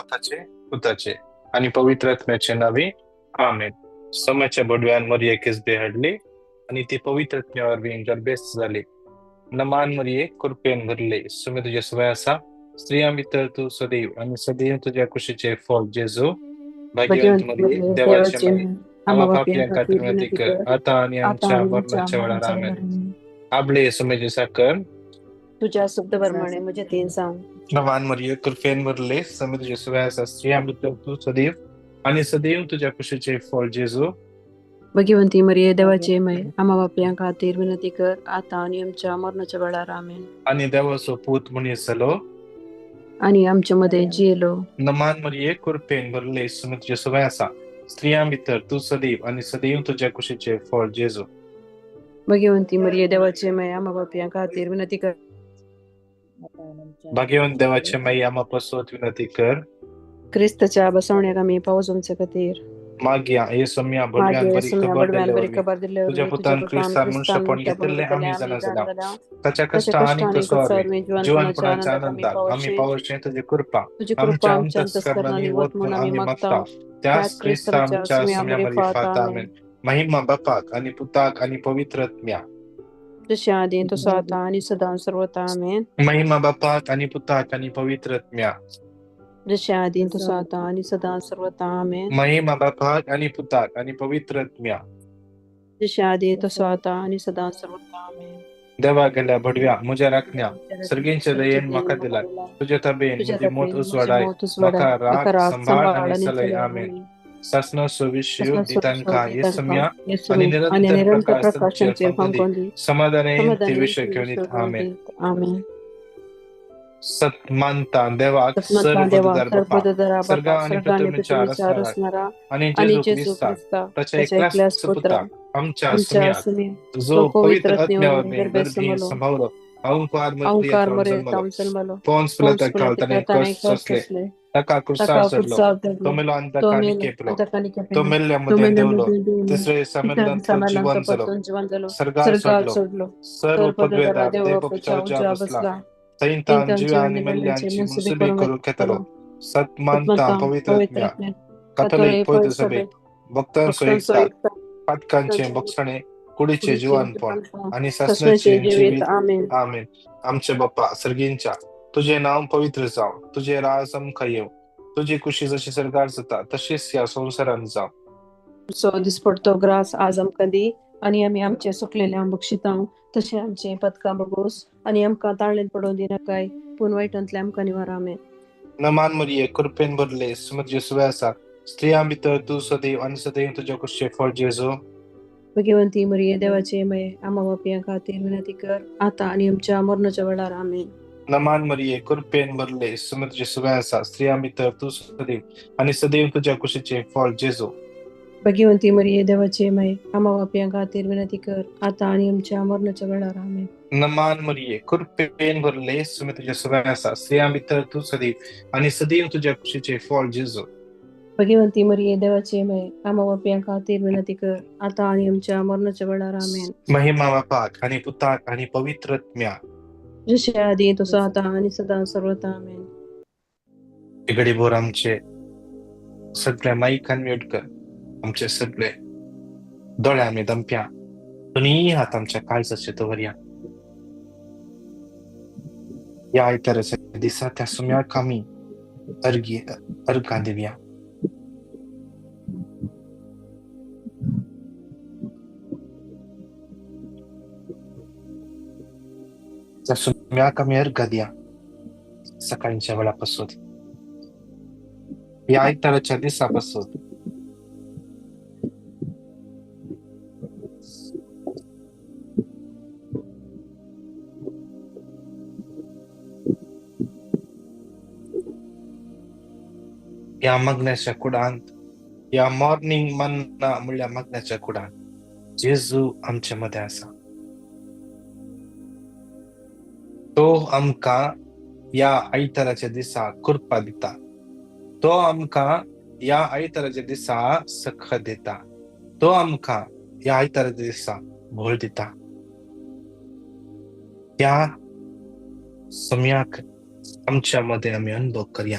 माताचे, पुताचे आणि पवित्र आत्म्याचे नावे आमेन. समाच्या बडव्यांवर एकेच बेहडले आणि ते पवित्र आत्म्यावर विंगर बेस्ट झाले. नमान मरिये कृपेन भरले, सुमे तुझ्या स्वयासा स्त्रिया तर तू सदैव आणि सदैव तुझ्या कुशीचे फळ जेजो. भाग्यवंत भाग्यवंत मरिये मरिये, देवाचे देवाचे माई, आम्हा आम्हा पापियां पापियांका खातीर विनंती विनंती कर, कर, आता आणि आता आमच्या आणि आमच्या मरणाच्या वेळार मरणाच्या आमेन. वेळेला. आबले सुमेचे साकर तुझ्या शब्दप्रमाणे म्हणजे तीन सांग. नमान मरिये कृपेन भरले, सुमे तुझ्या स्वयासा स्त्रिया तर तू सदैव आणि सदैव तुझ्या कुशीचे फळ जेजो. भाग्यवंती मरिये, देवाचे माय, आम्हा पापियांका खातीर विनंती कर, आता आणि आमच्या मरणाच्या वेळेला. आमेन. आणि देवाचो पूत म्हणे सलो. आणि आमच्या मध्ये जियेलो. नमान मरिये कृपेन भरले, सुमे तुझ्या स्वयासा स्त्रिया तर तू सदैव आणि सदैव तुझ्या कुशीचे फळ जेजो. भाग्यवंती मरिये, देवाचे माय, आम्हा पापियांका खातीर विनंती कर. भाग्यवंत देवाचे माई, आम्हा पासोत विनंती कर. ख्रिस्ताच्या बसवण्याक आम्ही पावस आमच्या खातीर. माग्या ये सम्या बडव्यान मागे बरी सम्या खबर बडव्यान बरी दिल्यावर खबर तुझ्या दिल्यावर तुझ्या पुतान पुतान ख्रिस्तान ख्रिस्तान मनुष्यपण मोठ्या घेतले केले आम्ही आम्ही जाणा जाण झाला. झाल्या. त्याच्या त्याच्या कष्टा आणि कष्टाने कसवावे मी जीवनपणाच्या आनंदात आम्ही आनंदात पावशे तुझी कृपा तुझी कृपा आमच्या आमच्या अंतस्करणाने अंतस्करणाने वत वत म्हणून म्हणून आम्ही आम्ही मागता. मागता. त्याच त्याच ख्रिस्ता ख्रिस्ताच्या आमच्या सम्यामध्ये फात फाता आमेन. महिमा बापाक आणि पुताक आणि पवित्र आत्म्या. जशी आधी तसं आता आणि सदा सर्वता. आमेन. महिमा बापाक आणि पुताक आणि पवित्र आत्म्या. जशी आधी तसं आता आणि सदा सर्वता. आमेन. महिमा बापाक आणि पुताक आणि पवित्र आत्म्या. जशी आधी तसं आता आणि सदा सर्वता. आमेन. देवा गेल्या भडव्या मुझ्या राखण्या सर्गींच्या दयेन माका दिला. तुझ्या तबेन तुझ्या मुझी मोत तब्येत माझी उसवाडाय मौत माका उसवाडाय राख राग संभाळ सांभाळ आणि आणि सलय सलय. आमेन. आमेन. शासना सुविशय शासना दितांका ये सम्या आणि आणि निरंतर निरंतर प्रकाश संचय प्रकाशांचे फंकोंदी समाधान ते विषय घेऊन आमेन. आमेन. सत्मानता देवाक सत्मंता देवा, सर्वबुधदार बापा सर्वबुधदारा सर्गा बापा, आणि स्वर्गाने पृथ्वीच्या पृथ्वीचा रचणारा रचणारा आणि आणि जेजू जेजू ख्रिस्ता ख्रिस्ता त्याच्या त्याच्या एकल्याच एकल्याच पुत्र पुता आमच्या आमच्या सुमियात सुने जो तो पवित्र पवित्र आत्म्यावर गर्भे गर्भी समलो. संभावलो अहंकार अहंकार मरियतावर मरे जन्मलो. ताम जन्मलो. पोन्स पोन्स पिलाताक पिलाते काळताने करताना कष्ट कष्ट सोसले. असले. टका कुरसार तका चढलो. कुटसा तो दडलो. मेलो तो अंधकानी मेलो केपलो. अंतकानी तो केपेलो. तो मेल्यामध्ये मेलो देवलो. देवलो. तिसरे तिथं समजलं समालांत जीवन जलो. परतून जीवन झालो. सरगार सर्गात चढलो. सोडलो. सर्व सर्पदरा पदवेदार देव देवपच्या बापाच्या उजा उजा बसला. बसला. सैतान तीन जीवा आणि जीवनाचे मल्ल्यांची मुनसिबी मुनसुबी करून करू करो. घेतलो. सत्मानता सत्मता पवित्र पवित्र आत्म्या आत्म्या कॅथोलिक पवित्र सभेत सभेत भक्तांसो भक्तांचो एकता एकता पाटकांचे बक्षणे कुडीचे कुडीचे जीवनपण आणि ससण्याचे ससण्याचे जीवित. जीवित आमेन. आमेन. आमचे बाप्पा सर्गींच्या तुझे नाव पवित्र जाव, तुझे राज समखा येव, तुझी कुशी जशी सरकार जाता तशीच या संसारात जाव. सो दिसपडतो ग्रास आज आमकां दी आणि आम्ही आमचे सुकलेले आंबक शिताव तसे आमचे पदकां बगोस आणि आमकां ताळणेत पडोवन दिनाकाय पूण वायटांतले आमकां निवार. आमेन. नमान मरिये कृपेन भरले सुमत आसा स्त्रिया भितर तू सदैव आणि सदैव तुझ्या कुशीचे फळ जेजो. भाग्यवंती मरिये, देवाचे माय, आम्हा पापियांका खातीर विनंती कर, आता आणि आमच्या मरणाच्या वेळार. आमेन. नमान मरिये कृपेन भरले सुमत आसा स्त्रिया भितर तू सदैव आणि सदैव तुझ्या कुशीचे फळ जेजो. भाग्यवंती मरिये, देवाचे माय, आम्हा पापियांका खातीर विनंती कर, आता आणि आमच्या मरणाच्या वेळार. आमेन. नमान मरिये कृपेन भरले सुमत आसा स्त्रिया भितर तू सदैव आणि सदैव तुझ्या कुशीचे फळ जेजो. भाग्यवंती मरिये, देवाचे माय, आम्हा पापियांका खातीर विनंती कर, आता आणि आमच्या मरणाच्या वेळार. आमेन. महिमा बापाक आणि पुताक आणि पवित्र आत्म्या जसे आधी तसं आता आणि सदा सर्वता. आमेन. घडी भोर आमचे सगळ्या माईकान म्यूट कर. आमचे सगळे दोळे आम्ही दंप्या दोन्ही हात आमच्या काळजाचे तोवर या आयताराच्या दिसा त्या सुम्याक आम्ही अर्घा देऊया. त्या सुम्याक आम्ही अर्घा द्या सकाळच्या वेळापासून या आयताराच्या दिसापासून या मग्नाच्या कुडांत या मॉर्निंग मन्ना म्हणल्या मग्नाच्या कुडांत जेजू आमच्या मध्ये असा. तो आमका या आयताराच्या दिसा कृपा दिता. तो आमका या आयताराच्या दिसा सख देता. तो आमका या आयताराच्या दिसा भोळ दिता. त्या सम्याक आमच्या मध्ये आम्ही अनुभव करूया.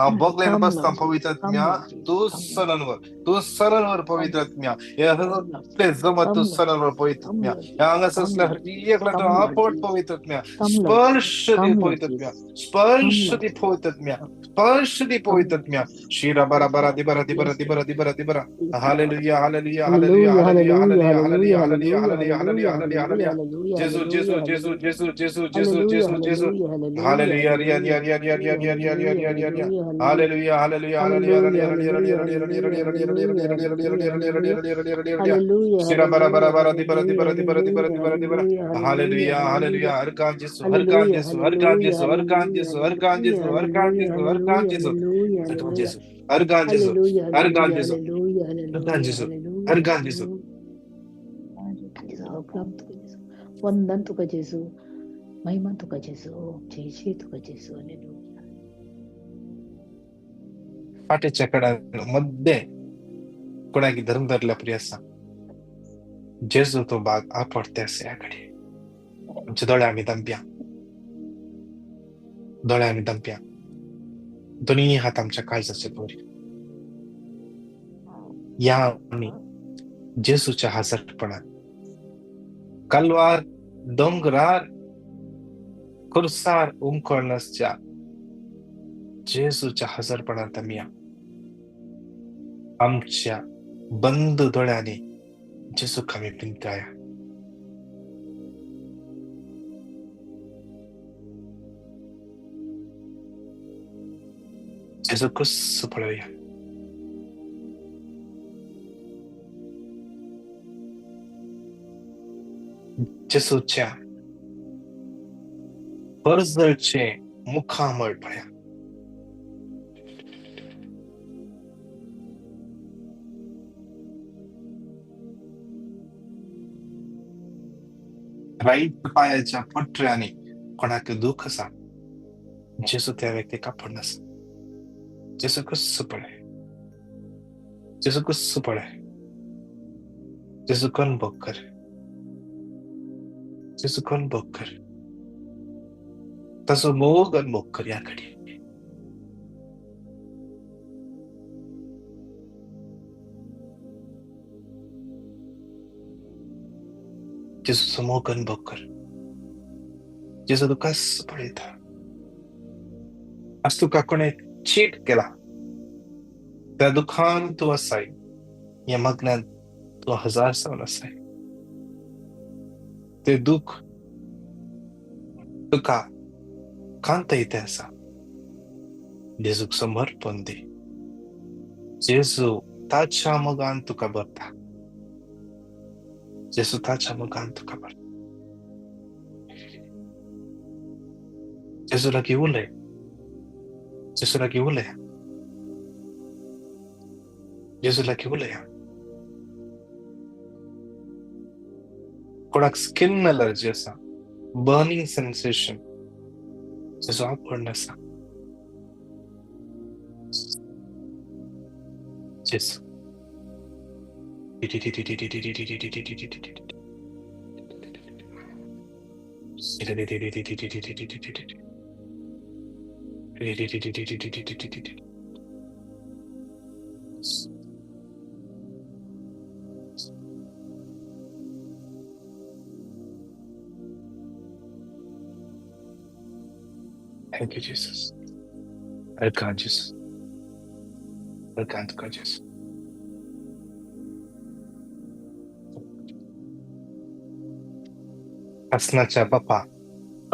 हा बघलेलं Come, बसता Lord पवित्र Jesus. Come, आत्म्या Lord Jesus. तू Come, Lord सणांवर Jesus. तू सणांवर Come, पवित्र Lord आत्म्या Jesus. या Come, Lord हृदय Jesus. जमत तू Come, Lord सणांवर Jesus. पवित्र Come, आत्म्या Lord या Jesus. अंगास Come, असल्या Lord हरती Jesus. एकला तो Come, Lord आपट Jesus. पवित्र आत्म्या Come, Lord Jesus. स्पर्श दे Come, Lord पवित्र आत्म्या Jesus. Come, स्पर्श Lord दे Jesus. पवित्र आत्म्या स्पर्श दे Come, पवित्र Lord आत्म्या Jesus. शिरा बरा बरा दि बरा दि बरा Yes, दि Lord. बरा दि बरा दि बरा Yes, Lord. Hallelujah hallelujah hallelujah Hallelujah, hallelujah hallelujah, hallelujah hallelujah, hallelujah hallelujah, hallelujah hallelujah hallelujah hallelujah, hallelujah hallelujah, जेसु hallelujah, जेसु जेसु hallelujah, जेसु जेसु जेसु hallelujah, जेसु जेसु hallelujah, hallelujah, hallelujah Riya hallelujah, Riya Riya Riya hallelujah, Riya Riya Riya hallelujah, Riya Riya Riya hallelujah, hallelujah. Hallelujah hallelujah hallelujah Hallelujah, hallelujah hallelujah, hallelujah hallelujah, hallelujah hallelujah, hallelujah hallelujah, hallelujah, hallelujah hallelujah hallelujah, सिरा बरा बरा hallelujah, बरा दि बरा दि hallelujah, बरा दि बरा दि बरा hallelujah, दि बरा दि बरा hallelujah, hallelujah, hallelujah hallelujah, hallelujah हर काम जेसु हर काम hallelujah, जेसु हर काम hallelujah, जेसु हर काम hallelujah, जेसु हर काम hallelujah, जेसु हर काम hallelujah, जेसु हर काम hallelujah, जेसु hallelujah, हर काम hallelujah, जेसु हर काम जेसु hallelujah, हर काम hallelujah, जेसु hallelujah, हर काम hallelujah, जेसु hallelujah, हर काम जेसु hallelujah. अकलाम तुका जेसू, वंदन तुका जेसू, महिमा तुका जेसू, जय जय तुका जेसू, हालेलुया. पाठीच्या कडामध्ये कोणाकी धर्म धरल्या प्रिय असा जेजू तो बाग आपडते असे याकडे आमचे दोळे आम्ही दंप्या दोळे आम्ही दंप्या दोन्ही हात आमच्या काळजाचे दोरी या आम्ही जेजूच्या हजरपणात कलवार डोंगरार खुरसार उमखळण्याच्या जेजूच्या हजरपणात आम्ही आमच्या बंद डोळ्याने जेजू आम्ही पिंताया जेजू कुस पळूया जेजूच्या परजळचे मुखामळ पळया राईट पायाच्या पटऱ्याने कोणाक दुःख सांग जेजू त्या व्यक्ती कापड नस जेजू कुस पळे जेजू कुस पळे जेजू कोण बघकर जेजू कोण बघकर तसं मोग आणि बघकर याकडे जेजूचं मोग आणि बघकर जेजू तू कस पळेत आज तुका कोणी चीट केला त्या दुखान तू असाय या मग्नात तू 1000 साल असाय ते दुःख तुका कांत येते असा जेजूक समर्पण दे जेजू ताच्या मगान तुका बरता जेजू ताच्या मगान तुका बरता जेजूला घेऊन ये जेजूला घेऊन ये जेजूला घेऊन ये कोणाक स्किन अलर्जी असा बर्निंग सेन्सेशन जेजू आपण नसा जेजू Thank you, Jesus. Welcome, Jesus. Welcome to God, Jesus. असनाच्या बापा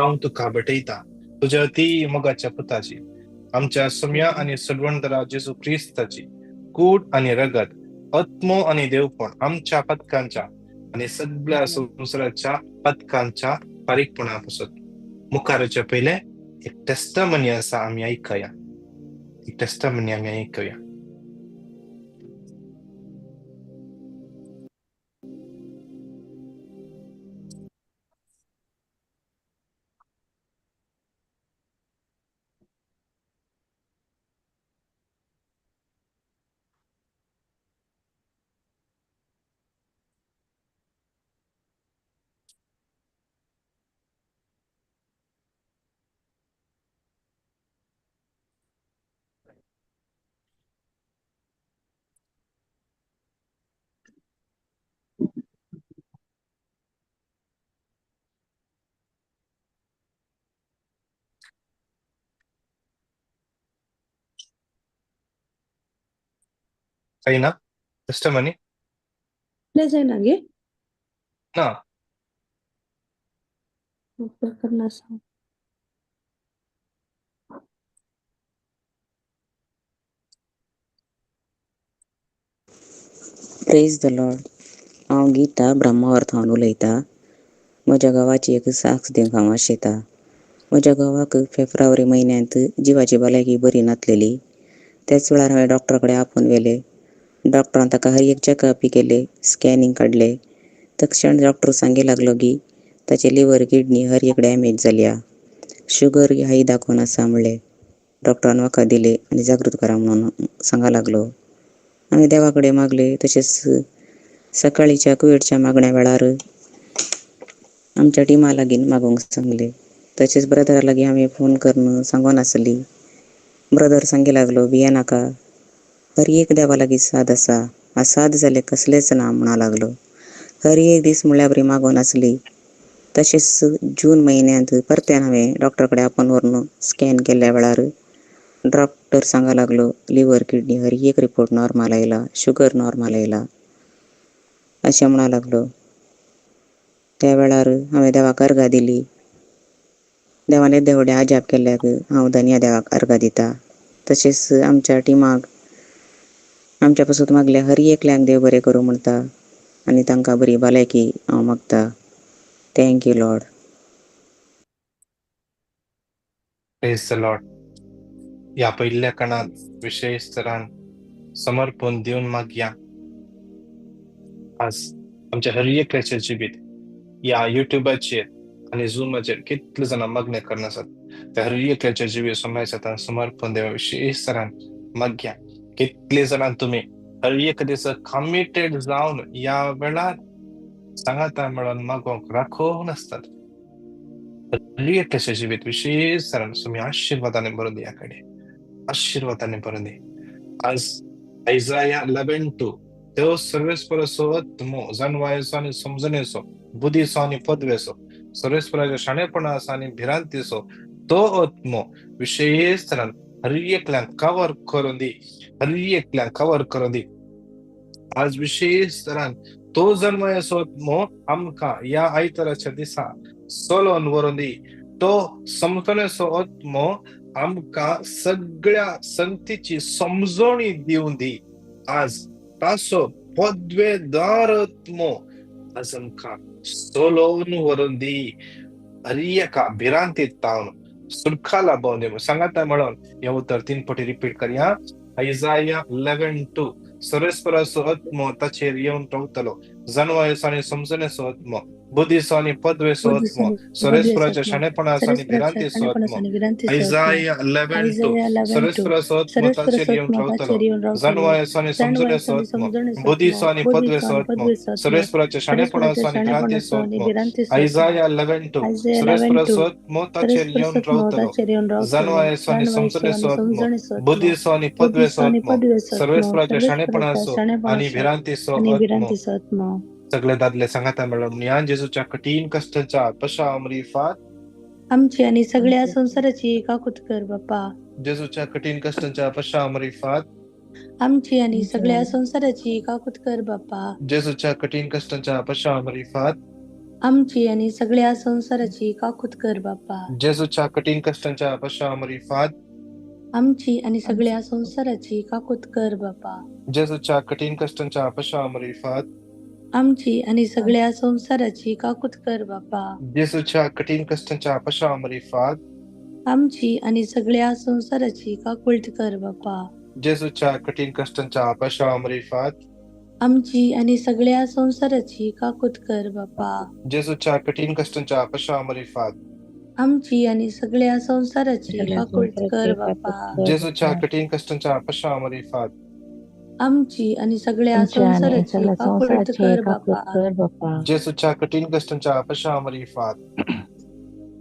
हांव तुका बटयता तुझ्या अति मोगाच्या पुताची आमच्या सम्या आणि सडवंतरा जेजू क्रिस्ताची कूड आणि रगत आत्मो आणि देवपण आमच्या पथकांच्या आणि सगळ्या संसाराच्या पथकांच्या पारिकपणापासून मुखाराच्या पहिले एक टेस्टामनी असा आम्ही ऐकूया एक टेस्टामनी आम्ही ऐकूया అయినా testimony जाय ना गे ना करना सांग प्रेज द लॉर्ड. हांव गीता ब्रह्मावर्थान उलयतां. म्हज्या गांवाची एक साक्ष दिवंक हांव आशेतां. म्हज्या घोवाक फेब्रुवारी म्हयन्यांत जिवाची भलायकी बरी नासलेली. त्याच वेळार हांवें डॉक्टरा कडेन आपोवन व्हेलें. डॉक्टरान ताका हर एक चॅकअप केले, स्कॅनिंग काडले. तक्षण डॉक्टर सांगूंक लागलो की ताचे लिव्हर किडनी हर एक डॅमेज जाल्या. शुगर हाय दाखोवन आसा म्हणलें. डॉक्टरान वखद दिले आनी जागृत करा म्हणून सांगूंक लागलो. हांवें देवा कडेन मागलें. तशेंच सकाळीच्या कोविडच्या मागण्या वेळार आमच्या टिमा लागीं मागूंक सांगलें. तशेंच ब्रदरा लागीं हांवें फोन करून सांगून आसली. ब्रदर सांगूंक लागलो भिये नाका, हर एक देवा लागीं साद आसा, असाद जाल्यार कसलेंच ना म्हणूंक लागलो. हर एक दीस म्हळ्यार बरी मागून आसली. तशेंच जून म्हयन्यांत परत्यान हांवें डॉक्टरा कडेन आपोवन व्हरून स्कॅन केल्ल्या वेळार डॉक्टर सांगूंक लागलो लिव्हर किडनी हर एक रिपोर्ट नॉर्मल आयला, शुगर नॉर्मल आयला अशें म्हणूंक लागलो. त्या वेळार हांवें देवाक अर्घा दिली. देवान येदे व्हडे आजाप केल्ल्याक हांव धन्य देवाक अर्घा दितां. तशेंच आमच्या टिमाक आमच्या पासून मागल्या हर एकल्यांक देव बरें करूं म्हणटा आनी तांकां बरी भलायकी हांव मागतां. Thank you Lord. Praise the Lord. या पहिल्या काळात विशेष तरान समर्पण दिवन मागया. आज आमच्या हर एकल्याचें जिबीत या युट्यूबाचेर आनी झूमाचेर कितले जाणां मागण्या करन आसात. त्या हर एकल्याच्या जिबी समाजात समर्पण देवा विशेष तरान मागया. कितले जाणां तुमी हर एक दीस कमिटेड जावन या वेळार सांगाता मेळोन मागोंक राखोवन आसतात. हर एकल्याच्या जिबीत विशेष तरान तुमी आशीर्वादाने भरून दिया कडे, आशीर्वादाने भरून दी. आज आयजाया 11:2 देव सर्वेस्पराचो आत्मो जाणवायेचो आनी समजणेचो, बुद्धीचो आनी पदवेचो, सर्वेस्पराच्या शाणेपणाचो आनी भिरांतीचो तो आत्मो विशेष तरान हर एकल्यांक कवर करून दी, हर एकल्यांक कवर करून दी. आज विशेष तरान तो जन्मयाचो आत्मो आमकां या आयताराच्या दिसा सोलोन व्हरून दी. तो समजणेचो आत्मो आमकां सगळ्या संगतीची समजोणी दिवन दी. आज ताचो पदवेदार आत्मो आज आमकां सोलोन व्हरून दी. हर एका भिरांतीत तावन सुरखाला भोंवडी सांगाता म्हणून हे उतर 3 फावटी रिपीट करया. आयजाया 11:2 सर्वेस्पराचो आत्मो ताचेर येवन रावतलो, जाणवायेचो आनी समजणेचो आत्मो, बुद्धीचो आनी पदवेचो आत्मो, सर्वेस्पराच्या शाणेपणाचो आनी भिरांतीचो आत्मो. आयजाया 11:2 सर्वेस्पराचो आत्मो ताचेर येवन रावतलो, जाणवायेचो आनी समजणेचो आत्मो, बुद्धीचो आनी पदवेचो आत्मो, सर्वेस्पराच्या शाणेपणाचो आनी भिरांतीचो आत्मो. आयजाया 11:2 सर्वेस्पराचो आत्मो ताचेर येवन रावतलो, जाणवायेचो आनी समजणेचो आत्मो, बुद्धीचो आनी पदवेचो आत्मो, सर्वेस्पराच्या शाणेपणाचो आनी भिरांतीचो आत्मो. सगळे दादले सांगाता मेळोन या जेजूच्या कठीण कष्टाच्या पशाम रिफात आमची आणि सगळ्या संसाराची काकूत कर बाप्पा. जेजूच्या कठीण कष्टाच्या पशाम रिफात आमची आणि सगळ्या संसाराची काकूत कर बाप्पा. जेजूच्या कठीण कष्टाच्या पशाम रिफात आमची आणि सगळ्या संसाराची काकूत कर बाप्पा. जेजूच्या कठीण कष्टाच्या पशाम रिफात आमची आणि सगळ्या संसाराची काकूत कर बाप्पा. जेजूच्या कठीण कष्टाच्या पशाम रिफात आमची आणि सगळ्या संसाराची काकूत कर बाप्पा. जेजूच्या कठीण कष्टाच्या पशाम रिफात आमची आणि सगळ्या संसाराची काकुळत कर बाप्पा. जेजूच्या कठीण कष्टाच्या पशाम रिफात आमची आणि सगळ्या संसाराची काकूत कर बाप्पा. जेजूच्या कठीण कष्टाच्या पशाम रिफात आमची आणि सगळ्या संसाराची काकुळत कर बाप्पा. जेजूच्या कठीण कष्टाच्या पशाम रिफात आमची आणि सगळ्या संसाराची काकुळत कर बाप्पा. जेजूच्या कठीण कष्टाच्या पशाम रिफात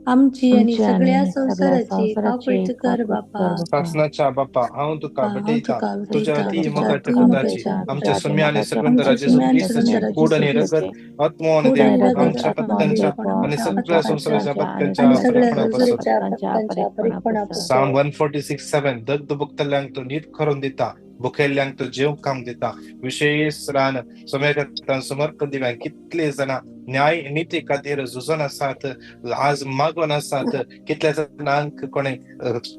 आमची आणि सगळ्या संसाराची काकुळत कर बाप्पा. शासनाच्या बाप्पा हांव तुका भेटयता तुझ्या ती मगाच्या पदाची आमच्या सम्या आणि सगळ्या जेजू ख्रिस्ताची कूड आणि रगत आत्मा आणि देव आमच्या पत्त्यांच्या आणि सगळ्या संसाराच्या पत्त्यांच्या परीक्षणापासून साम 146:7 दगदुबुकतल्यांक तो नीट करून दिता भुकेल्यांक तो जेव काम दिता. विशेष रान सोम्याच्या समर्पण दिव्या कितले जना न्याय नीती खातीर झुजून आसात, आज मागून आसात. कितल्या जणांक कोणे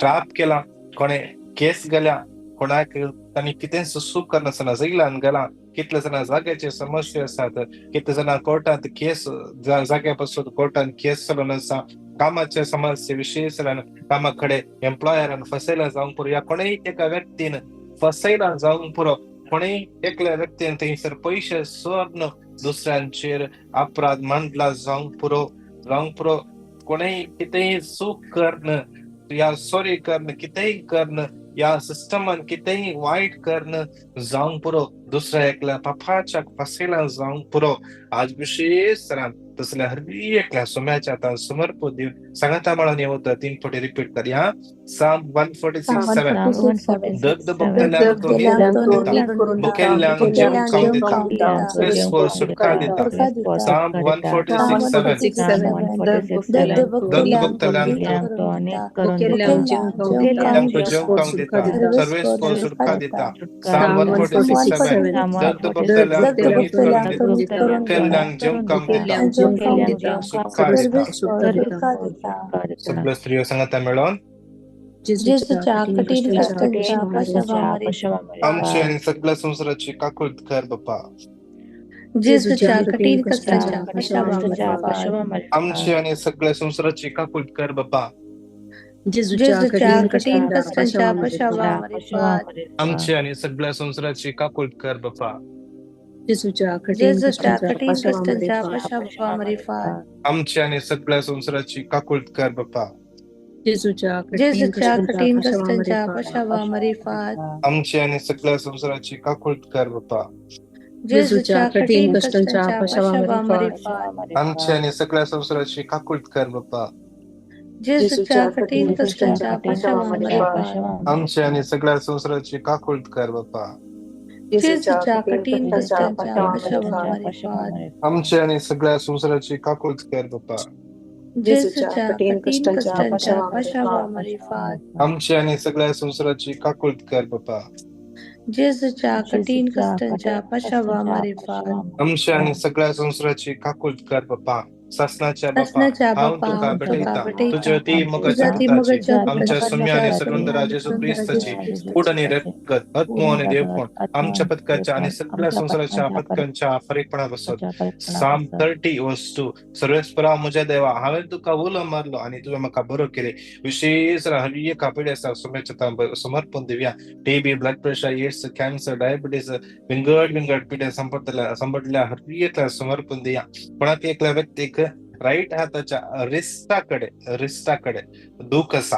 ट्रॅप केला, कोणे केस गेल्या, कोणाक तांणी कितें सूख करनासतना जैलान गेला. कितले जाणां जाग्याचे समस्या आसात, कितले जाणां कोर्टांत केस जाग्या पासून कोर्टांत केस चलून आसा. कामाचे समस्या विशेष कामा कडेन एम्प्लॉयरान फसयला जावंक पुरो, या कोणेय एका व्यक्तीन फसयला जावंक पुरो. कोणेय एकल्या व्यक्तीन थंयसर पयशे सोडून दुसऱ्यांचेर अपराध मांडला जावंक पुरो. कोणेय कितेंय चूक करन या सॉरी करन, कितेंय करन या सिस्टमान कितेंय वायट करन जावंक पुरो. दुसऱ्या एकल्या पापाच्या फसयला जावंक पुरो. आज विशेष तसल्या हर एकल्या सोम्याच्या समर्पण दिवन सांगाता म्हणून येवता 3 फावटी रिपीट करया. Psalm 147:7 दगदगलेल्यांक तो नीट करून दिता, भुकेल्ल्यांक जेवण खावंक दिता, त्रासवर सुटका दिता. Psalm 146:7 दगदगलेल्यांक तो जेवण खावंक दिता, सर्वेस्वर सुटका दिता. Psalm 146:7 दगदगलेल्यांक तो नीट करून दिता, भुकेल्ल्यांक जेवण खावंक दिता, सुटका दिता. सगळ्या स्त्रियो सांगाता मेळोन जेजूच्या कठीण कष्टांच्या आमची आणि सगळ्या संसाराची काकूळट कर बाप्पा. जेजूच्या कठीण कष्टांच्या आमची आणि सगळ्या संसाराची काकूळट कर बाप्पा. जेजूच्या कठीण कष्टांच्या आमची आणि सगळ्या संसाराची काकूळट कर बाप्पा. जेजूच्या कठीण कष्टांच्या आमची आणि सगळ्या संसाराची काकूळट कर बाप्पा. जेजूच्या कठीण कष्टांच्या आमची आणि सगळ्या संसाराची काकूळट कर बाप्पा. जेजूच्या कठीण कष्टांच्या आमची आणि सगळ्या संसाराची काकूळट कर बाप्पा. जेजूच्या कठीण कष्टांच्या आमची आणि सगळ्या संसाराची काकूळट कर बाप्पा. जेजूच्या कठीण कष्टांच्या आमची आणि सगळ्या संसाराची काकूळट कर बाप्पा. जेजूच्या कठीण कष्टांच्या आमची आणि सगळ्या संसाराची काकूळट कर बाप्पा. जेजूच्या कठीण कष्टांच्या आमची आणि सगळ्या संसाराची काकूळट कर बाप्पा. शासनाच्या बाप्पा हांव तुका भेटयता, तुज्या ती मोगाच्या हाताची, आमच्या सौम्य आणि सर्वंदरा येशू ख्रिस्ताची कूड आणि रगत आत्मो आणि देवपण आमच्या पथकाच्या आणि सगळ्या संसाराच्या पथकांच्या फरकपणा बसत. Psalm 30:2 सर्वेस्परा म्हज्या देवा, हांवें तुका उलो मारलो आणि तुवें म्हाका बरो केले. विशेष हर एका पिड्याचा सोम्याच्या समर्पण दिव्या. TB, blood pressure, AIDS, cancer, diabetes, विंगड पिड्या संपटल्या हर एकला समर्पण दिया. कोणाक एकल्या व्यक्तीक राईट हाताच्या रिस्टाकडे दुख असा,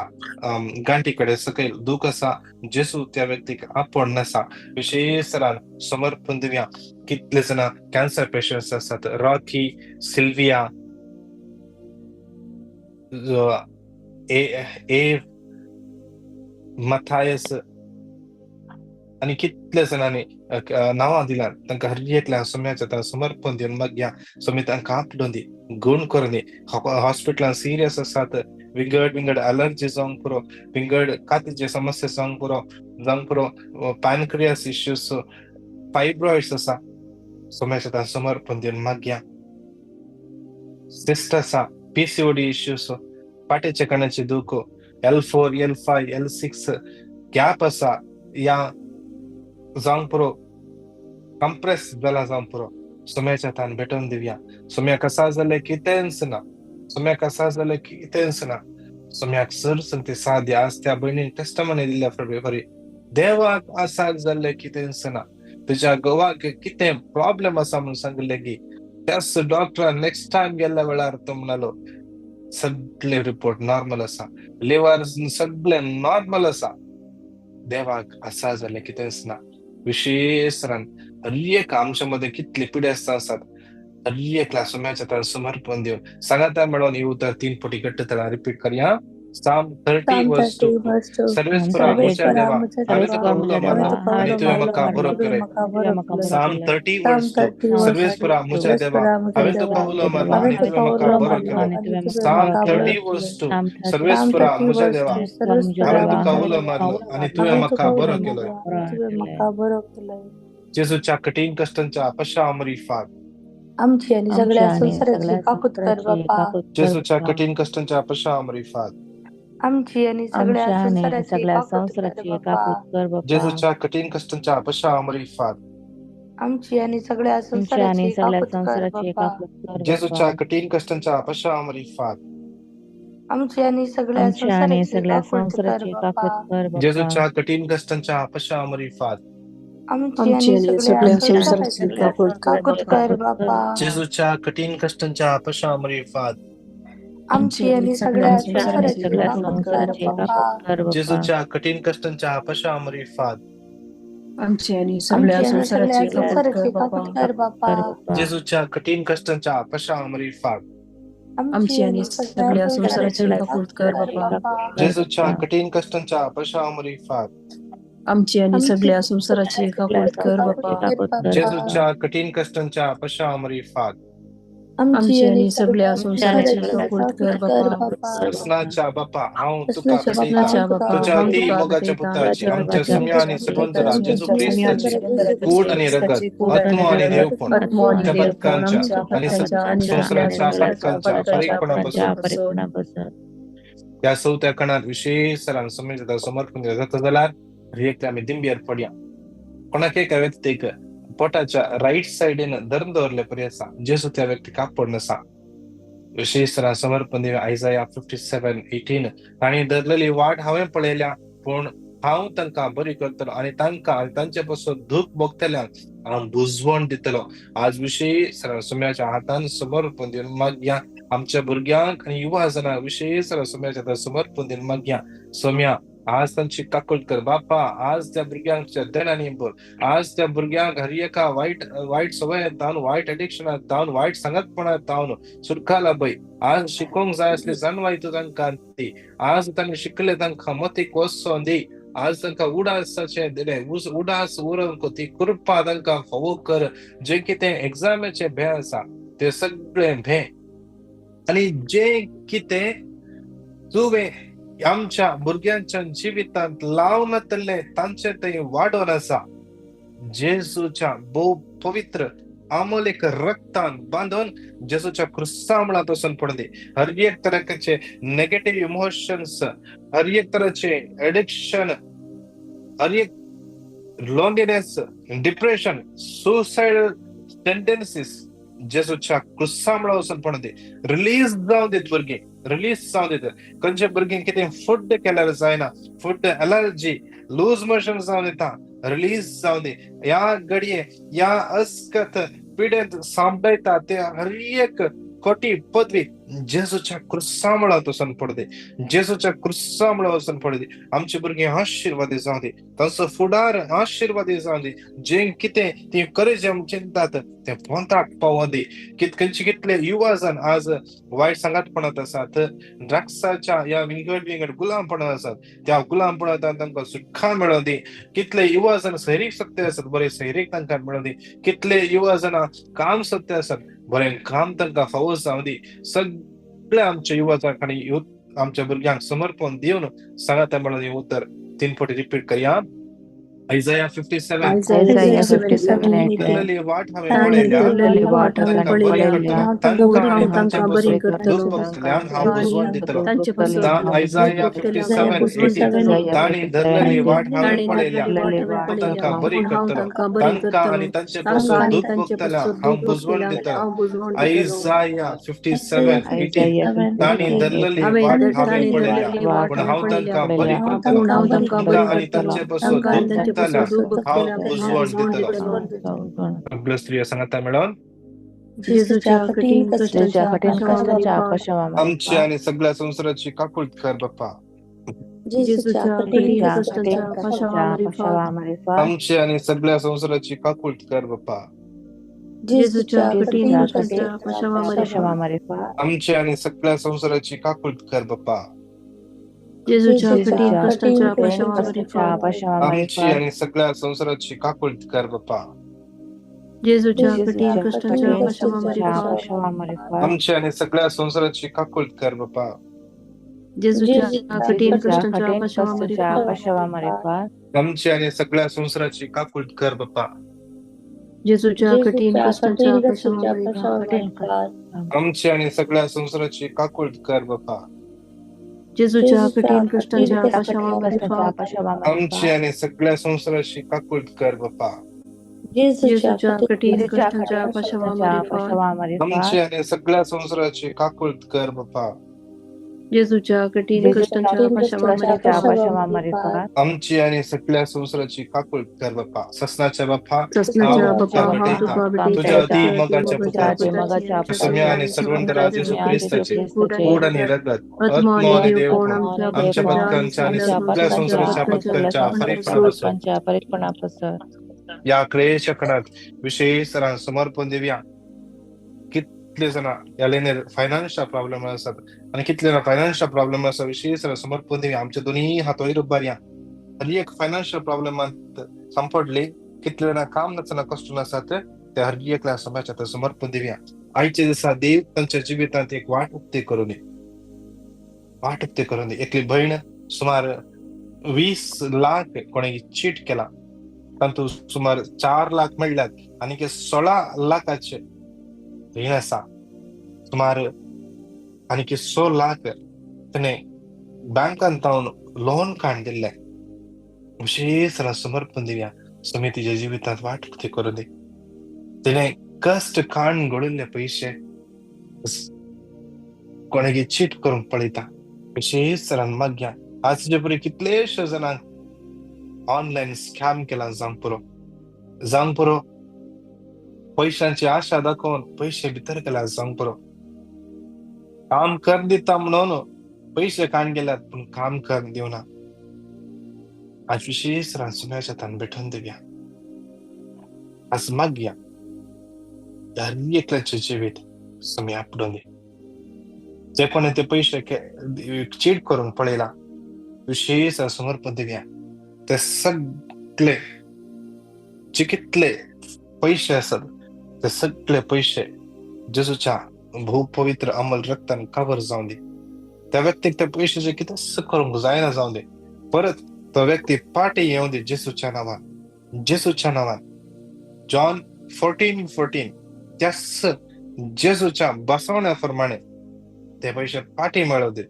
गांठीकडे सकयल दुख असा, जेसू त्या व्यक्तीक आपण नसा. विशेष समर्पण दिव्या. कितले जण कॅन्सर पेशंट्स असतात. रॉकी, सिल्विया, मथायस आणि कितले जणांनी नावां दिल्यात. तांकां हर एकल्या सोम्याच्या समर्पण दिवन मागया. सोमी तांकां आपडून दी, गुण करून दी. हॉस्पिटलान सिरियस आसात, विंगड अलर्जी जावंक पुरो, विंगड कातीचे समस्या जावंक पुरो, पॅनक्रियास इश्यूज, फायब्रॉइड्स आसा, सोम्याच्या समर्पण दिवन मागया. सिस्ट आसा, PCOD इश्यूज, पाटेच्या कण्याचे दुख, L4, L5, L6 गॅप आसा, या जावंक पुरो, कंप्रेस जाला जावंक पुरो. सोम्याच्या तान भेटून दिवया. सोम्याक आसा जाल्यार कितेंच ना, सोम्याक आसा जाल्यार कितेंच ना. सोम्याक सर संगती सादी. आज त्या भयणीन टेस्टमनी दिल्या फेब्रुवारी. देवाक आसा जाल्यार कितेंच ना. तुज्या घोवाक कितें प्रॉब्लेम आसा म्हणून सांगले की त्याच डॉक्टरान नेक्स्ट टाइम गेल्या वेळार तो म्हणालो सगळे रिपोर्ट नॉर्मल आसा, लिव्हर सगळे नॉर्मल आसा. देवाक आसा जाल्यार कितेंच ना. विशेष हर एक आमच्या मध्ये कितले पिढे असतात. हर एकला सोम्याच्या समर्पण देऊन सांगाता मेळोन येऊ तर 3 फावटी घट्ट त्याला रिपीट करया. Psalm 30 verse 2. Sarvespura mucha deva, ave to kahulo marlo, ani tuve maka borok kare. Psalm 30 verse 2. Sarvespura mucha deva, ave to kahulo marlo, ani tuve maka borok kare. Psalm 30 verse 2. Sarvespura mucha deva, ave to kahulo marlo, ani tuve maka borok kare. जेसूच्या कठीण कष्टांच्या पश्चामरी Fahd. आमची आणि सगळ्या संसाराची काकूत कर बाप्पा. जेसूच्या कठीण कष्टांच्या पश्चामरी Fahd. आमची आणि सगळ्या संसाराची काकूत कर बाप्पा. जेसूच्या कठीण कष्टांच्या पश्चामरी फाद. आमची आणि सगळ्या संसाराची काकूत कर बाप्पा. जेसूच्या कठीण कष्टांच्या पश्चामरी फाद. आमची आणि सगळ्या संसाराची काकूत कर बाप्पा. जेसूच्या कठीण कष्टांच्या पश्चामरी फाद. आमची आणि सगळ्या संसाराची काकूत कर बाप्पा. जेसूच्या कठीण कष्टांच्या पश्चामरी फाद. आमची आणि सगळ्या संसाराची काकूत कर बाप्पा. जेसूच्या कठीण कष्टांच्या पश्चामरी फाद. आमची आणि सगळ्या संसाराची काकूत कर बाप्पा. जेसूच्या कठीण कष्टांच्या पश्चामरी फाद. आमची आणि सगळ्या संसाराची काकूत कर बाप्पा. जेसूच्या कठीण कष्टांच्या पश्चामरी फाद. आमची आणि सगळ्या संसाराची काकूत कर बाप्पा. जेसूच्या कठीण कष्टांच्या पश्चामरी फाद. आमची आणि सगळ्या संसाराची काकूत कर बाप्पा. कृष्णाच्या बाप्पा हांव तुका तुझ्या ती मोगाच्या पुत्राची आमच्या सम्या आणि सगोंदरा जेजू ख्रिस्ताची कूड आणि रगत आत्मा आणि देवपण त्या पदकांच्या आणि संसाराच्या पदकांच्या परीक्षणापासून त्या चवथ्या कणात विशेष सरान समजता समर्पण जाता जाल्यार रिएक्ट आमी दिंबियर पडया. कोणाक एका व्यक्तीक पोटाच्या राईट साइडीन धरून दवरले परी आसा जेसू त्या व्यक्ती कापड नसा. विशेष सरान समर्पण दिवे आयझाया 57:18 तांणी धरलेली वाट हांवें पळयल्या पूण हांव तांकां बरी करतलो आणि तांकां तांचे पासून दूख भोगतल्यांक हांव बुजवण दितलो. आज विशेष सरान सोम्याच्या हातान समर्पण दिवन मागया आमच्या भुरग्यांक आणि युवा जनांक विशेष सरान सोम्याच्या समर्पण दिवन मागया. सोम्या आज तांची काकूट कर बाप्पा. आज त्या भुरग्यांच्या देणांनी भर. आज त्या भुरग्यांक हर एका वायट सवयेंत जावन वायट एडिक्शनांत जावन वायट संगतपणांत जावन सुटका लाभय. आज शिकोवंक जाय असली जाणवाय तूं तांकां दी. आज तांणी शिकले तांकां मतीक वचोन दी. आज तांकां उडासाचें दिलें उडास उरोवंक ती कृपा तांकां फावो कर. जे कितें एग्जामीचें भें आसा तें सगळें भें आनी जें कितें तुवें आमच्या भुरग्यांच्या जिवितांत लावन येतले तांचे थंय वाडोन आसा. जेजूच्या भोव पवित्र अमोलिक रक्तान बांधून जेजूच्या क्रुसा मुळात वचून पडले. हर एक तराचे नेगेटिव्ह इमोशन्स, हर एक तराचे एडिक्शन, हर एक लोनलीनेस, डिप्रेशन, सुसाइडल टेंडन्सीज जेजूच्या क्रुसा मुळात वचून पडले. रिलीज जावन दित भुरगीं, रिलीज जावन दित. खंयचे भुरगीं कितें फूड केल्यार जायना, फूड एलर्जी, लूज मोशन जावन येता, रिलीज जावन दी. ह्या घडये ह्या अस्कत पिडेंत सांबाळटा ते हर एक खोटी पदवी जेजूच्या क्रुसा मुळात वचून पडले. जेजूच्या क्रुसा मुळात वचून पडले. आमची भुरगीं आशिर्वादी जावन दी. तांचो फुडार आशिर्वादी जावन दी. जे कितें ती करेज चिंतात ते पोंताक पावोन दी. कितले युवा जन आज वायट संगतपणांत आसात, ड्रग्साच्या ह्या विंगड गुलामपणांत आसात, त्या गुलामपणांतल्यान तांकां सुटका मेळोवन दी. कितले युवा जन सैरीक सत्य आसात, बरे सैरीक तांकां मेळोवन दी. कितले युवा जना काम सत्य आसात, बरें काम तांकां फावो जावन दी. सगळ्या आमच्या युवाजांक आनी आमच्या भुरग्यांक समर्पण दिवन सांगाता मेळोन दी उतर 3 फावटी रिपीट करया. आयझाया 57 धरलेली वाट हांवें पळयल्या, तांकां बरी करतलो, हांव बुजवण दितलो. आयझाया 57:18 तांणी धरलेली वाट हांवें पळयल्या, तांकां बरी करतलो. तांकां आनी तांचे पासून दूख भोगतल्यांक हांव बुजवण दितलो. आयझाया 57:18 तांणी धरलेली वाट हांवें पळयल्या पूण हांव तांकां बरी करतलो. तांकां आनी तांचे पासून दूख स्त्रिया सांगता मेळोन आमची आणि सगळ्या संसाराची काकूट कर बाप्पा. आमची आणि सगळ्या संसाराची काकूट कर बाप्पा. आमची आणि सगळ्या संसाराची काकूट कर बाप्पा. जेजूच्या कठीण जेजूच्या कष्टाच्या कठीण अपशमावरी कष्टाच्या फाळ. अपशमावरी आमची फाळ. आणि सगळ्या संसाराची काकुळत कर बाप्पा. जेजूच्या कठीण जेजूच्या कष्टाच्या कठीण अपशमावरी कष्टाच्या फाळ. अपशमावरी फाळ. आमची आणि सगळ्या संसाराची काकुळत कर बाप्पा. जेजूच्या कठीण जेजूच्या कष्टाच्या कठीण अपशमावरी कष्टाच्या फाळ. अपशमावरी फाळ. आमची आणि सगळ्या संसाराची काकुळत कर बाप्पा. जेजूच्या कठीण कष्टाच्या अपशमावरी फाळ. आमची आणि सगळ्या संसाराची काकुळत कर बाप्पा. जेजूच्या कठीण कष्टाच्या जेजूच्या अपशमावरी कष्टाच्या फाळ. अपशमावरी आमची फाळ. आणि सगळ्या संसाराची काकुळत कर बाप्पा. जेजूच्या कठीण जेजूच्या कष्टाच्या कठीण कष्टाच्या अपशमावरी फाळ. अपशमावरी फाळ. आमची आणि सगळ्या संसाराची काकुळत कर बाप्पा. जेजूच्या कठीण जेजूच्या कष्टाच्या अपशमावरी कष्टाच्या फाळ. अपशमावरी फाळ. आमची आणि सगळ्या संसाराची काकुळत कर बाप्पा. ससनाच्या बाप्पा ससनाच्या हाव बाप्पा तुका हाव भेटैता. तुका तुका तुझ्या भेटैता. अति मगाच्या तुझ्या पुत्राची मगाच्या समय आणि पुत्राची सर्वंतराज येशू आणि येशू ख्रिस्ताची ख्रिस्ताचे गोड आणि रगत आत्मा आत्मा आणि आणि देव कोण देव आमच्या आमच्या पटकनच्या आणि पटकनच्या आणि सगळ्या सगळ्या संसाराच्या पटकनच्या फरीपणापासून पटकनच्या परिपणापासून या क्रियेच्या काळात विशेष समर्पण देऊया. कितले जण यालेने फायनान्शियल प्रॉब्लेम असतात आणि कितले फायनान्शियल प्रॉब्लेम असतात विशेष समर्पण देऊया. आमच्या दोन्ही हात वैर उभारया. हर एक फायनान्शियल प्रॉब्लेम संपडले कितले जण काम नसताना कष्ट नसतात त्या हर एकला समाजात समर्पण देऊया. आईचे जसा देव त्यांच्या जीवितात एक वाट उक्ते करू नये. वाट उक्ते करू नये. एकली बहीण सुमार 20 लाख कोणी चीट केला परंतु सुमार 4 लाख मिळल्यात आणि 16 लाखाचे ऋण असा सुमार आणि 100 लाख त्याने बँकात जाऊन लोन काढ दिले. विशेष समर्पण देऊया. समितीच्या जीवितात वाट ते करू दे. तिने कष्ट काढून घडवले पैसे कोणाची चीट करून पळता विशेष मग घ्या. आजच्या पुढे कितलेशे जणांक ऑनलाईन स्कॅम केला जांपुरो पैशांची आशा दाखवून पैसे भितर केला जांपुरो काम कर देता म्हणून पैसे काढ गेल्यात पण काम कर देऊ ना. आज विशेष सुन्याच्या तान भेटून देऊया. आज मागया एकल्याचे जीवित समय आपडून दे. जे कोणी ते पैसे चीट करून पळेला विशेष समर्पण देऊया. ते सगळे जे कितले पैसे असत ते सगळे पैसे जेजूच्या भूपवित्र अमल रक्तान कवर जाऊन दे. त्या व्यक्तीक त्या पैशाचे किती करून जायना जाऊन दे. परत तो व्यक्ती पाठी येऊन दे जेजूच्या नावान. जॉन 14:14 त्यास जेजूच्या बसवण्याप्रमाणे ते पैसे पाठी मिळवू दे.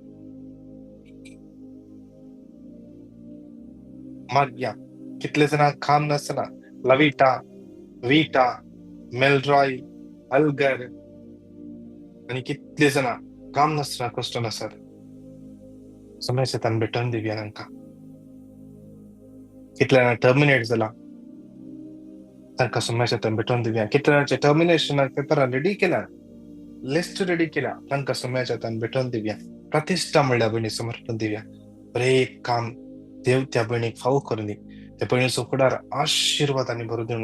मग या कितले जण काम नसताना लविटा वीटा मेलरॉय अल्गर आणि कितले जण काम नसताना कष्ट नसतात समस्या त्यांना भेटून देऊया. नका कितल्याना टर्मिनेट झाला तांकां समस्या त्यांना भेटून देऊया. कितल्यानाचे टर्मिनेशन पेपर रेडी केला लिस्ट रेडी केला तांकां समस्या त्यांना भेटून देऊया. प्रतिष्ठा म्हणल्या बहिणी समर्पण देऊया. एक काम देव त्या बहिणीक फावो करून दे. त्या बहिणीचो फुडार आशीर्वादाने भरू देऊन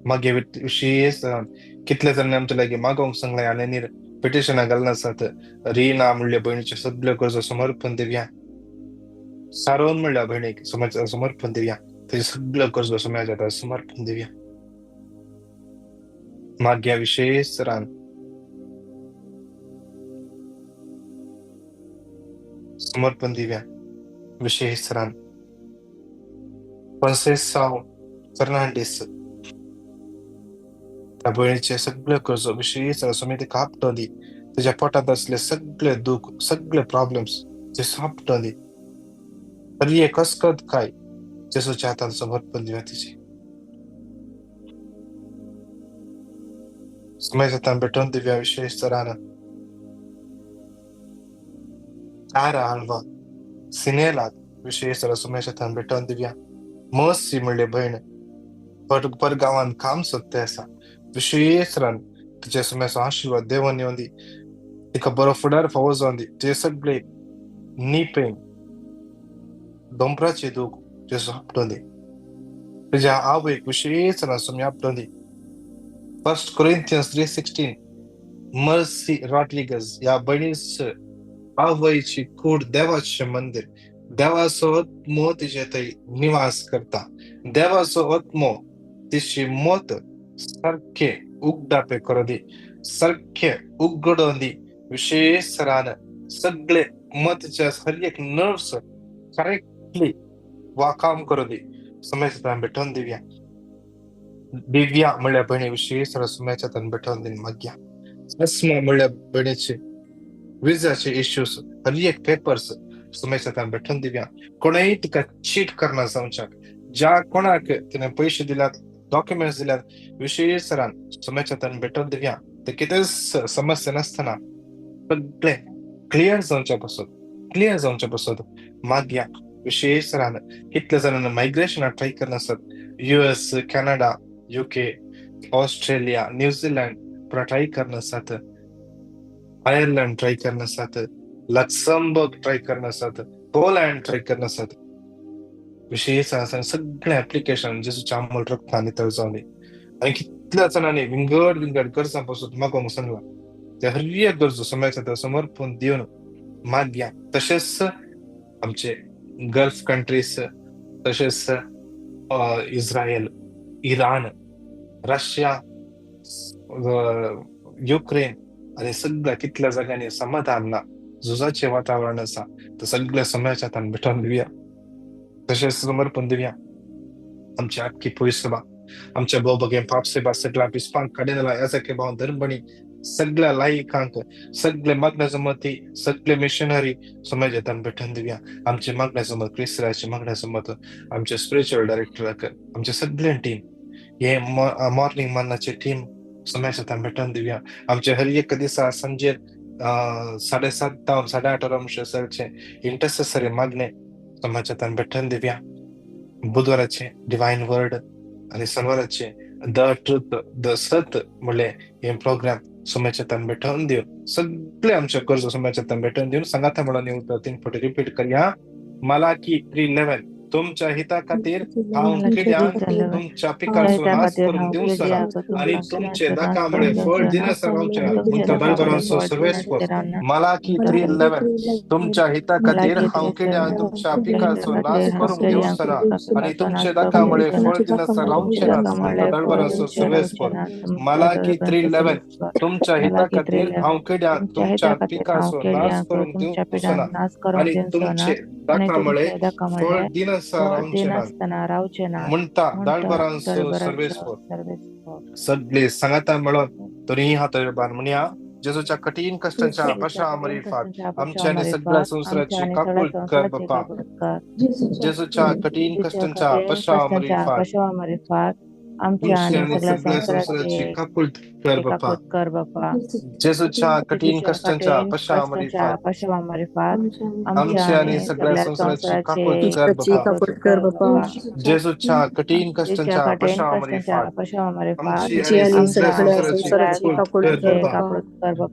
माग्या विशेष कितले जण आमच्या लागी मागवंक सांगलाय आणि पिटिशनां घालना असतात. रिना म्हणल्या बहिणीचे सगळे कर्ज समर्पण देऊया. सारोन म्हणल्या बहिणीक समर्पण देऊया. त्याचे सगळं कर्ज समाजात समर्पण देऊया. माग्या विशेष समर्पण देऊया. विशेष Conceição Fernandes त्या बहिणीचे सगळे कर्ज विशेष समिती कापटून दी. त्याच्या पोटात असले सगळे दुःख सगळे प्रॉब्लेम्स जे सापटून दी. तरी एक कसकत काय जेसूच्या हातात समर्पण देऊया. तिचे समजात भेटून देऊया. विशेष हलवा सिनेला विशेष समजात भेटून देऊया. मस्सी म्हणले बहीण परगावान काम सत्य असा विशेष तिच्या समयाचा आशीर्वाद देवान येऊन दी. तिका बरो फुडार फावो जाऊन दी. ते सगळे नी पेन दोंपराचे दुःख जे सापटून दे. तुझ्या आवयक विशेष समय आपटून दे. 1 Corinthians 3:16 मर्सी रॉड्रिगज या बहिणीस आवयची कूड देवाचे मंदिर, देवासोबत मो तिचे थंय निवास करता, देवासोबत मो तिची मोत सारखे उगडापे करू दी, सारखे उघडून दी, विशेष रान सगळे मतच्या हर एक नर्व्स करेक्टली काम करू दी. समस्या भेटून दिव्या दिव्या म्हणल्या बहिणी विशेष समस्या भेटून दिन माग्या. अस्मा म्हणल्या बहिणीचे विजाचे इश्यूज हर एक पेपर्स समस्या भेटून दिव्या. कोणाही तिका चीट करणार जाऊच्या, ज्या कोणाक तिने पैसे दिल्यात, डॉक्युमेंट्स दिल्यात, विशेष रान समस्या भेटून दिव्या. ते किती समस्या नसताना सगळे क्लिअर जाऊच्या बसत माग्या. विशेष रान कितल्या जणांना मायग्रेशन ट्राय करण्यासाठी US, Canada, UK, Australia, New Zealand try करण्यासाठी, आयर्लंड ट्राय करण्यासाठी, लक्झमबर्ग ट्राय करण्यासाठी, पोलंड ट्राय करण्यासाठी विशेष सगळे ऍप्लिकेशन जेसूच्या अंमल रक्त आणि तळ जाऊ नये. आणि कितल्या जणांनी विंगड गरजांपासून मागवून सांगला त्या हर एक गरजू समयाच्या समर्पण देऊन माग्या. तसेच आमचे गल्फ कंट्रीज, तसेच इस्रायल, इराण, रशिया, युक्रेन आणि सगळ्या कितल्या जागांनी समाधान जुजाचे वातावरण असा तर सगळ्या समयाच्या तान भेटून देऊया. तसेच समर्पण देऊया आमची अख्खी पोलीस आमच्या बघे पापसेबा सगळा पिस्पांक काढण्याला यासारखे भाव धर्मबणी सगळ्या लायकांक सगळे मागण्यासमती सगळे मिशनरी समाजात भेटून देऊया. आमचे मागण्यासमत क्रिस्त्राचे मागण्यासमत आमचे स्पिरिच्युअल डायरेक्टर आमचे सगळे टीम हे मॉर्निंग मनाचे टीम समाजात भेटून देऊया. आमचे हर एक दिवसा संजे 7:30 ते 8:30 इंटरसेसरी मागणे समाजात भेटून देऊया. बुधवाराचे डिवाइन वर्ड आणि शनिवाराचे द ट्रुथ द सत म्हणले हे प्रोग्राम समाजात भेटून देऊ. सगळे आमच्या कर्ज समाजात भेटून देऊन सांगा म्हणून येऊ 3 फुटे रिपीट करूया. Malachi 3:11 तुमच्या हिता खातीर हांव किड्याक तुमच्या पिकाचो नाश करून दिवसाना आणि तुमचे दाखामुळे फळ दिनासा रावचे ना तुमच्या दळबरांचो सर्वेस्पर. Malachi 3:11 तुमच्या हिता खातीर हांव किड्याक तुमच्या पिकाचो नाश करून दिवसाना आणि तुमचे दाखामुळे फळ दिनासा रावचे ना तुमच्या दळबरांचो सर्वेस्पर. Malachi 3:11 तुमच्या हिता खातीर हांव किड्याक तुमच्या पिकाचो नाश करून दिवसाना आणि तुमचे दाखामुळे फळ दिनासा रावचे ना म्हणता दाळबरांचो सर्वेस्पर. सगळे सांगता मिळून तरी हात म्हणूया. जेजूच्या कठीण कष्टांच्या पशामरी फाट आमच्या सगळ्या संसाराची काकूळ कर बाप्पा. जेजूच्या कठीण कष्टांच्या पशामरी फाट आमच्या सगळ्या संसाराची काकूळ कर बाप्पा. जेजूच्या कठीण कष्टांच्या पशामरी फाट आमच्या सगळ्या संसाराची काकूळ कर बाप्पा. जेजूच्या कठीण कष्टांच्या पशामरी फाट आमच्या सगळ्या संसाराची काकूळ कर बाप्पा.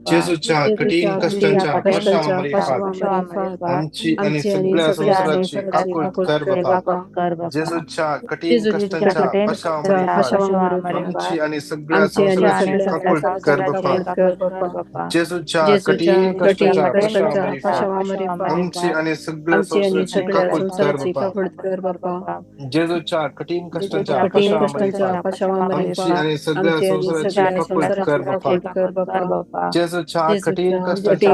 जेजूच्या कठीण कष्टांच्या पशामरी फाट आमची सगळ्या संसाराची काकूळ कर बाप्पा. जेजूच्या कठीण कष्टांच्या पशामरी आमची आणि सगळ्या संसाराची काकूळ कर बाप्पा. जेजूच्या कठीण कष्टांच्या पशामरी आमची आणि सगळ्या संसाराची काकूळ कर बाप्पा. जेजूच्या कठीण कष्टांच्या पशामरी आमची आणि सगळ्या संसाराची काकूळ कर बाप्पा. जेजूच्या कठीण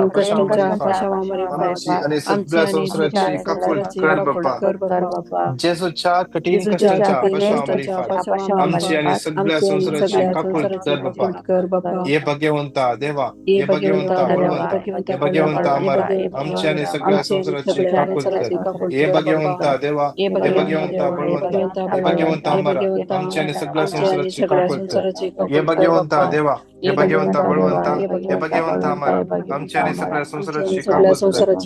कष्टांच्या पशामरी आमची आणि सगळ्या संसाराची काकूळ कर बाप्पा. जेजूच्या कठीण कष्टांच्या पशामरी आमची आणि सगळ्या संसाराची काकूळ कर बाप्पा. हे भगवंता देवा, हे भगवंता बळवंता, हे भगवंता अमर आमची आणि सगळ्या संसाराची काकूळ कर. हे भगवंता देवा, हे भगवंता बळवंता, हे भगवंता अमर आमची आणि सगळ्या संसाराची काकूळ कर. हे भगवंता देवा, हे भगवंता बळवंता, हे भगवंता अमर आमची आणि सगळ्या संसाराची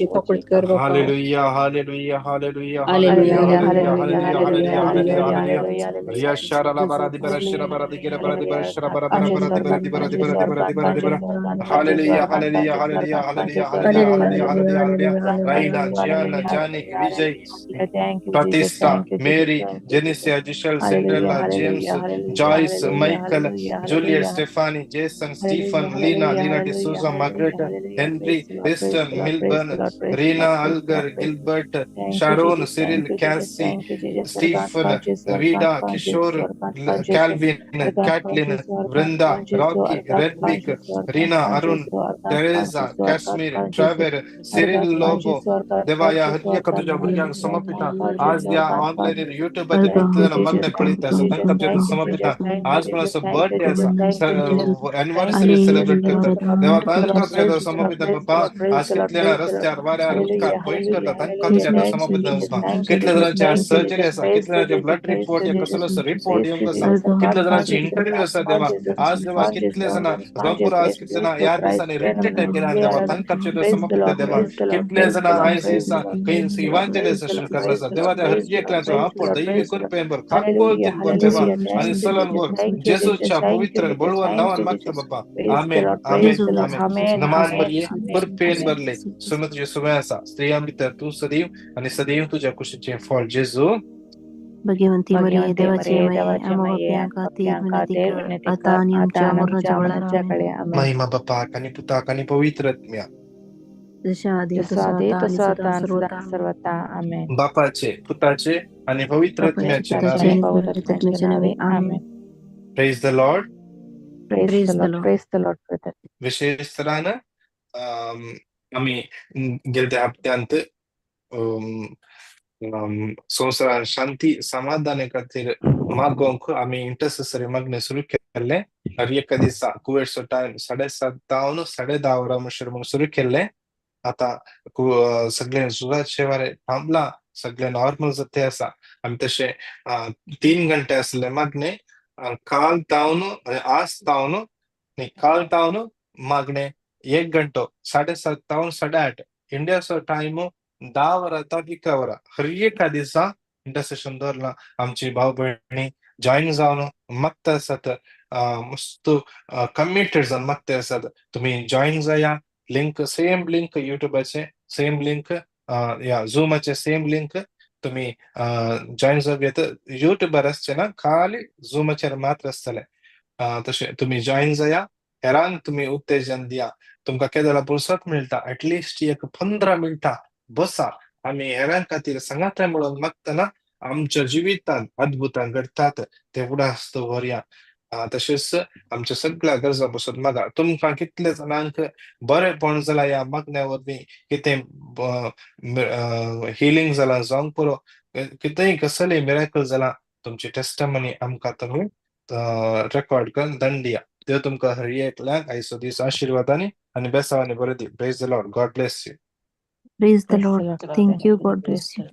काकूळ कर. Hallelujah hallelujah hallelujah hallelujah hallelujah hallelujah. या शाराला बरादी बरशरा बरादी गिरा बरादी बरशरा बरादी Hallelujah, hallelujah, hallelujah, hallelujah, hallelujah, hallelujah, hallelujah, hallelujah. Raina, Gianna, Janik, Vijay, Pratista, Mary, Genesia, Giselle, Cinderella, James, Joyce, Michael, Juliet, Stephanie, Jason, Stephen, Lena D'Souza, Margaret, Henry, Esther, Milburn, Rena, Algar, Gilbert, Sharon, Cyril, Cassie, Stephen, Rita, Kishore, Calvin, Kathleen, Vrinda, Rocky, Redwick, Rina, Arun, Teresa, Kashmir, Trevor, Cyril Lobo, देवाया हरिया का तुझा बुर्जांग समर्पिता आज या online YouTube मध्ये कितने मग्न पडित असा तंकप जत समर्पिता आज पण असं बर्थडे असा एनिवर्सरी सेलिब्रेट करतात देवा तंकप जत समर्पिता बाबा आज कितले ना रस्त्यावर वाऱ्यावर उदकात भयंकर तंकप जत समर्पिता बाबा कितले जणांची आज सर्जरी असा कितले जणांचे ब्लड रिपोर्ट या कसं रिपोर्ट येऊन कसा कितले जणांची इंटरव्ह्यू असा देवा आज देवा कितले जण जमपूर आज कितले ना या दिवसाने रिट्रीट केला देवा तंकप जत समर्पिता देवा कितले जण आयसीसा काही इव्हांजलिझेशन करण्याचा देवा त्या हृदयातल्या तो आपण दैवी कृपेवर खाकोलतीन वर देवा आणि सलनवर जेसूच्या पवित्र बळवंत नावान मागतो बाबा आमेन आमेन आमेन नमान मरिये कृपेन भरले सुनत येसुवासा स्त्रियांबित तू सदैव आणि सदैव तुझ्या कुशीचे फळ जेजू भगवंती मरिये देवाची माये आम्हा पाप्यांका आता आणि आमच्या मरणाच्या वेळेला आमेन. महिमा बापा आणि पुता आणि पवित्र आत्म्या जशा आधी तसा आता आणि सदा सर्वदा आमेन. बापाचे पुताचे आणि पवित्र आत्म्याचे नावे amen. Praise the Lord. Praise the Lord. Praise the Lord, brother. विशेष तऱ्हानं आम्ही गेल्या हप्त्यांत संसारान शांती समाधान खातीर मागोंक आम्ही इंटरसेसरी मागणे सुरू केले हर एका दिसा कुवेटचो टाइम 7:30 तावन 10:30 वरां म्हणून सुरू केले आता सगळे जुगाचे वारे थांबला सगळे नॉर्मल जाते असा आम्ही तसे 3 घंटे असले मागणे काल तावन आज तावन काल तावन मागणे 1 घंटो 7:30 तावन 8:30 इंडियाचो टाइम 10 वरां ता 11 वरां हर एका दिसा इंटरसेशन दवरला आमची भाऊ बहिणी जॉईन जावन मागता आसात मस्त कमिटेड जावन मागता आसात तुम्ही जॉईन जाया लिंक सेम लिंक युट्यूबाचे सेम लिंक या झूमाचे सेम लिंक तुम्ही जॉईन जावं युट्यूबर असचे ना खाली झूमाचेर मात्र आसतले तसे तुम्ही जॉईन जाया हेरांक तुम्ही उत्तेजन दिया तुमका केदाला फुरसत मिळता ऍटलिस्ट 15 मिनिटां बसा आम्ही हेरां खातीर संगात म्हणून मागतना आमच्या जिवितांत अद्भुतां घडतात ते उडास्त व्हरया तशेंच आमच्या सगळ्या गरजा बसून मागा तुमकां कितले जणांक बरेपण जालां या मागण्या वरवीं कितें हिलिंग जालां जावंक पुरो कितेंय कसलेय मिरेकल जालां तुमची टेस्टमनी आमकां तुम्ही रेकॉर्ड करून धाडून दिया देव तुमकां हर एकल्याक आयचो दीस आशिर्वादांनी आनी बेसावांनी बरो दी. Praise the Lord. God bless you. Praise the Lord. Thank you. God bless you.